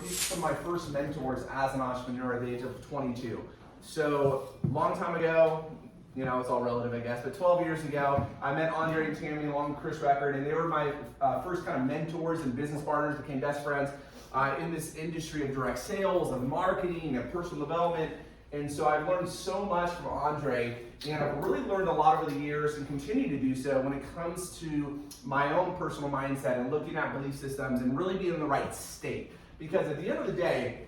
Some of my first mentors as an entrepreneur at the age of 22. So, long time ago, you know, it's all relative, I guess, but 12 years ago, I met Andre and Tammy along with Chris Record, and they were my first kind of mentors and business partners, became best friends in this industry of direct sales, of marketing, of personal development. And so I've learned so much from Andre, and I've really learned a lot over the years and continue to do so when it comes to my own personal mindset and looking at belief systems and really being in the right state. Because at the end of the day,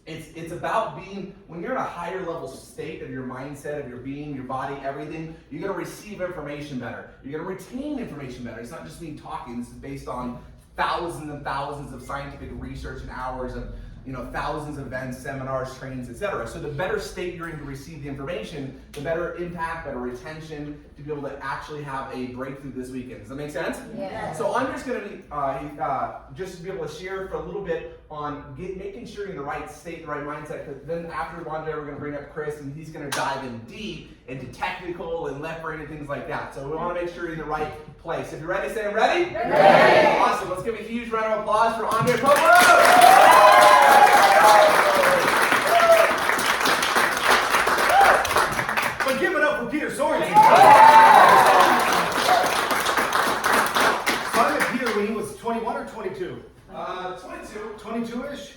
it's about being, when you're in a higher level state of your mindset, of your being, your body, everything, you're gonna receive information better. You're gonna retain information better. It's not just me talking. This is based on thousands and thousands of scientific research and hours of, you know, thousands of events, seminars, trainings, etc. So the better state you're in to receive the information, the better impact, better retention to be able to actually have a breakthrough this weekend. Does that make sense? Yeah. So I'm just going to be just to be able to share for a little bit on making sure you're in the right state, the right mindset. Because then after Andre, we're going to bring up Chris, and he's going to dive in deep into technical and left brain and things like that. So we want to make sure you're in the right place. If you're ready, say I'm ready. Ready. Awesome. Let's give a huge round of applause for Andre Popa. But give it up for Peter Sorensen. So I met Peter when he was 21 or 22? 22. 22-ish?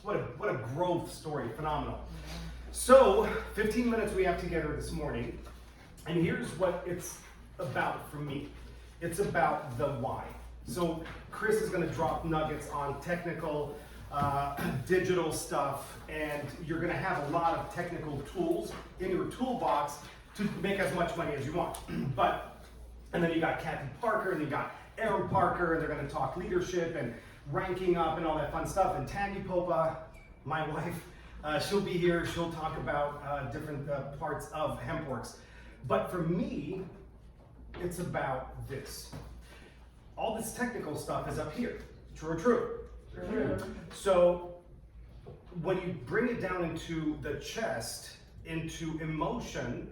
What a growth story. Phenomenal. So, 15 minutes we have together this morning, and here's what it's about for me. It's about the why. So, Chris is going to drop nuggets on technical, digital stuff, and you're going to have a lot of technical tools in your toolbox to make as much money as you want. And then you got Kathy Parker, and you got Aaron Parker, and they're going to talk leadership and ranking up and all that fun stuff. And Tammy Popa, my wife, she'll be here. She'll talk about different parts of HempWorks. But for me, it's about this. All this technical stuff is up here. True or true? True. So when you bring it down into the chest, into emotion,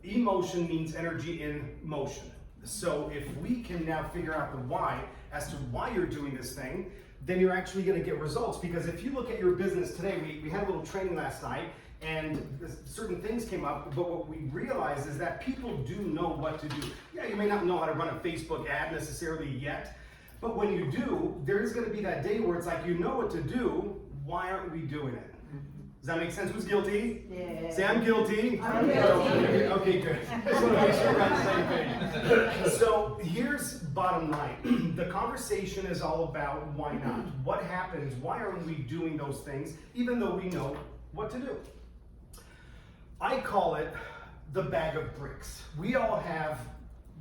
emotion means energy in motion. So if we can now figure out the why as to why you're doing this thing, then you're actually going to get results. Because if you look at your business today, we had a little training last night, and certain things came up, but what we realized is that people do know what to do. Yeah, you may not know how to run a Facebook ad necessarily yet, but when you do, there is going to be that day where it's like, you know what to do, why aren't we doing it? Does that make sense? Who's guilty? Yeah. Say, I'm guilty. I'm guilty. Okay, good. I just want to make sure we're on the same page. So here's bottom line. The conversation is all about why not. What happens? Why aren't we doing those things, even though we know what to do? I call it the bag of bricks. We all have,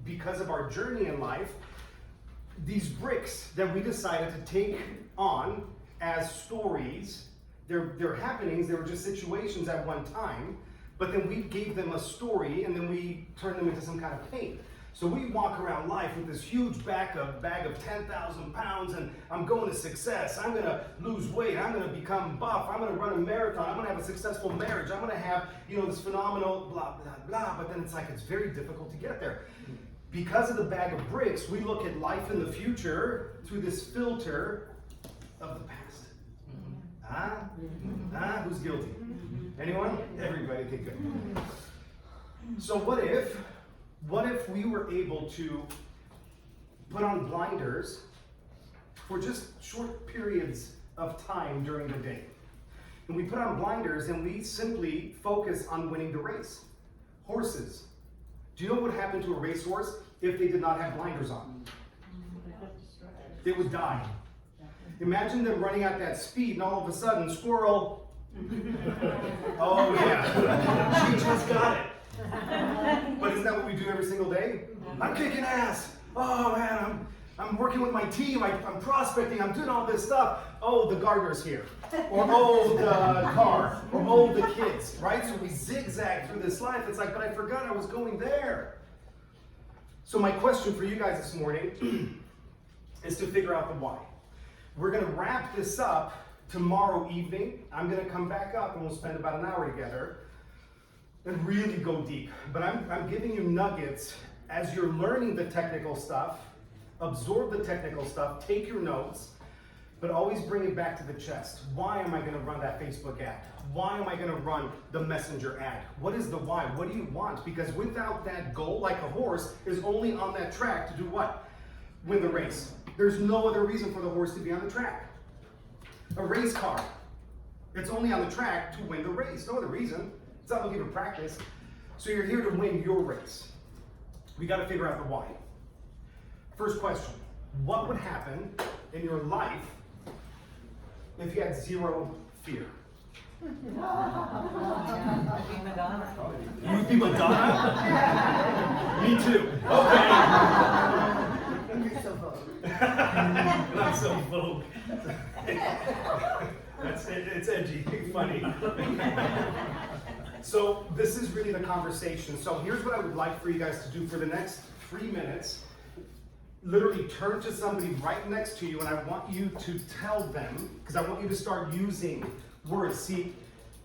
because of our journey in life, these bricks that we decided to take on as stories. They're happenings, they were just situations at one time, but then we gave them a story and then we turned them into some kind of pain. So we walk around life with this huge bag of 10,000 pounds, and I'm going to success. I'm going to lose weight. I'm going to become buff. I'm going to run a marathon. I'm going to have a successful marriage. I'm going to have, this phenomenal blah, blah, blah. But then it's like, it's very difficult to get there. Because of the bag of bricks, we look at life in the future through this filter of the past. Who's guilty? Anyone? Everybody. Okay, good. So what if we were able to put on blinders for just short periods of time during the day? And we put on blinders and we simply focus on winning the race. Horses. Do you know what would happen to a racehorse if they did not have blinders on? They would die. Imagine them running at that speed and all of a sudden, squirrel. Oh yeah, she just got it. But isn't that what we do every single day? I'm kicking ass. Oh man, I'm working with my team. I'm prospecting. I'm doing all this stuff. Oh, the gardener's here. Or oh, the car. Or oh, the kids. Right? So we zigzag through this life. It's like, but I forgot I was going there. So my question for you guys this morning is to figure out the why. We're going to wrap this up tomorrow evening. I'm going to come back up and we'll spend about an hour together and really go deep. But I'm giving you nuggets as you're learning the technical stuff. Absorb the technical stuff. Take your notes. But always bring it back to the chest. Why am I going to run that Facebook ad? Why am I going to run the Messenger ad? What is the why? What do you want? Because without that goal, like a horse is only on that track to do what? Win the race. There's no other reason for the horse to be on the track. A race car, it's only on the track to win the race. No other reason. It's not looking for practice. So you're here to win your race. We got to figure out the why. First question, what would happen in your life if you had zero fear? You'd be Madonna? Me too. Okay. Not so vogue. It's edgy, funny. So this is really the conversation. So here's what I would like for you guys to do for the next 3 minutes. Literally turn to somebody right next to you and I want you to tell them, because I want you to start using words. See,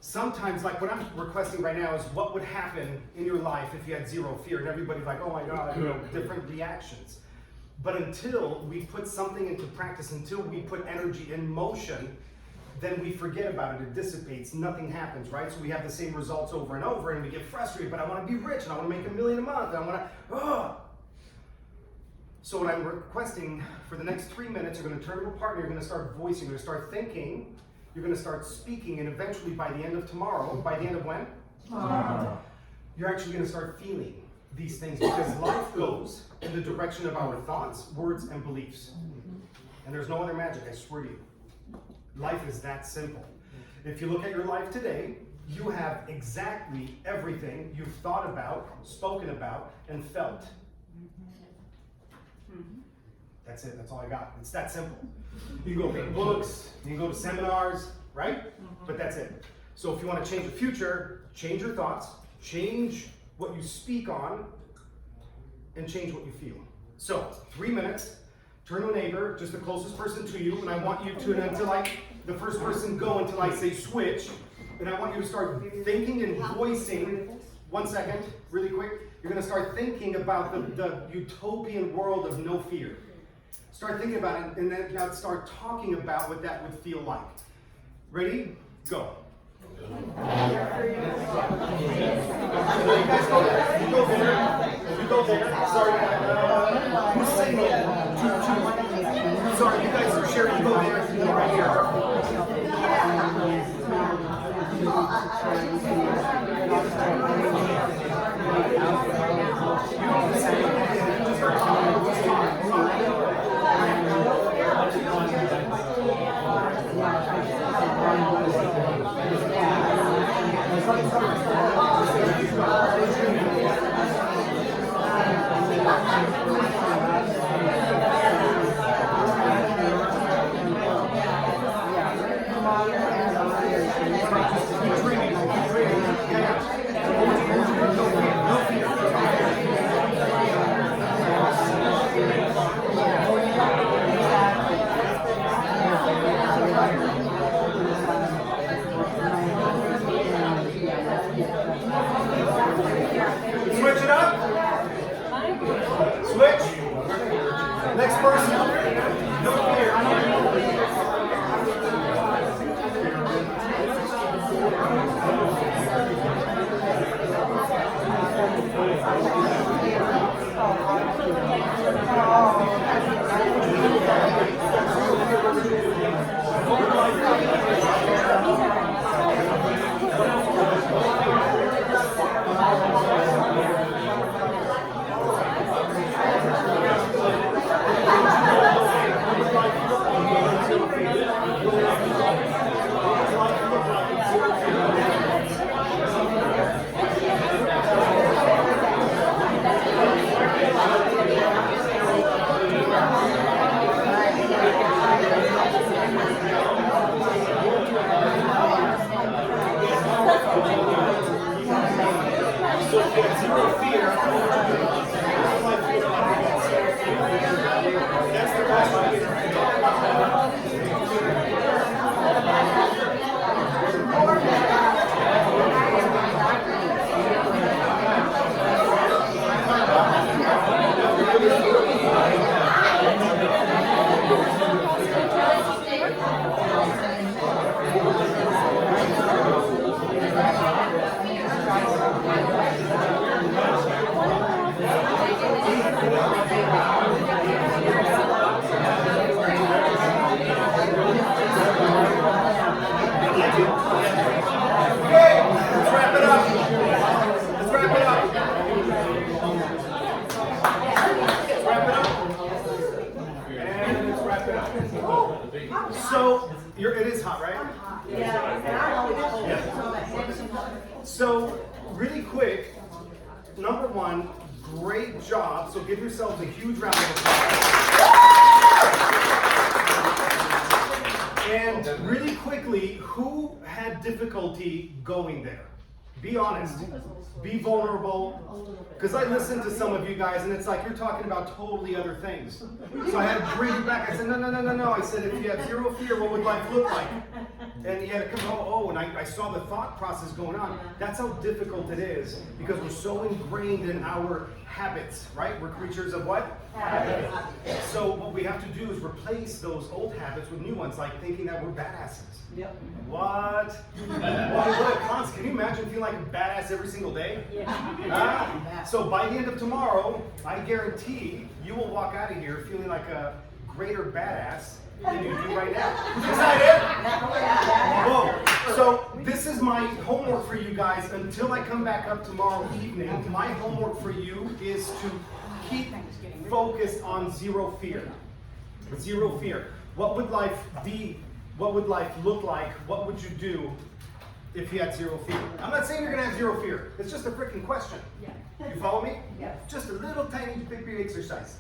sometimes like what I'm requesting right now is what would happen in your life if you had zero fear, and everybody's like, oh my God, different reactions. But until we put something into practice, until we put energy in motion, then we forget about it, it dissipates, nothing happens, right? So we have the same results over and over and we get frustrated, but I want to be rich and I want to make $1 million a month and I want to, So what I'm requesting for the next 3 minutes, you're going to turn to a partner, you're going to start voicing, you're going to start thinking, you're going to start speaking, and eventually by the end of tomorrow, by the end of when? Tomorrow. You're actually going to start feeling these things because life goes in the direction of our thoughts, words, and beliefs. And there's no other magic, I swear to you. Life is that simple. If you look at your life today, you have exactly everything you've thought about, spoken about, and felt. That's it, that's all I got. It's that simple. You can go read books, you can go to seminars, right? But that's it. So if you want to change the future, change your thoughts, change what you speak on, and change what you feel. So, 3 minutes, turn to a neighbor, just the closest person to you, and I want you to, until the first person go until I say switch, and I want you to start thinking and voicing. 1 second, really quick. You're going to start thinking about the utopian world of no fear. Start thinking about it, and then now start talking about what that would feel like. Ready? Go. You guys go there. You go there. You go there. Sorry. Who's single? Sorry, you guys are sharing. You go there. You go right here. hot, right? Yeah, and I'm always cold, Yeah. so that makes me hot. So, really quick, number one, great job. So give yourselves a huge round of applause. And really quickly, who had difficulty going there? Be honest. Be vulnerable. Because I listened to some of you guys, and it's like you're talking about totally other things. So I had to bring you back. I said, no. I said, if you have zero fear, what would life look like? And you had to come, and I saw the thought process going on. That's how difficult it is, because we're so ingrained in our habits, right? We're creatures of what? Habits. So what we have to do is replace those old habits with new ones, like thinking that we're badasses. Yep. What? What a concept. Can you imagine feeling like a badass every single day? Yeah. So by the end of tomorrow, I guarantee you will walk out of here feeling like a greater badass than you do right now. Is that it? Whoa. So this is my homework for you guys until I come back up tomorrow evening. My homework for you is to keep focused on zero fear. Zero fear. What would life be? What would life look like? What would you do if you had zero fear? I'm not saying you're gonna have zero fear. It's just a freaking question. You follow me? Yes. Just a little tiny big exercise.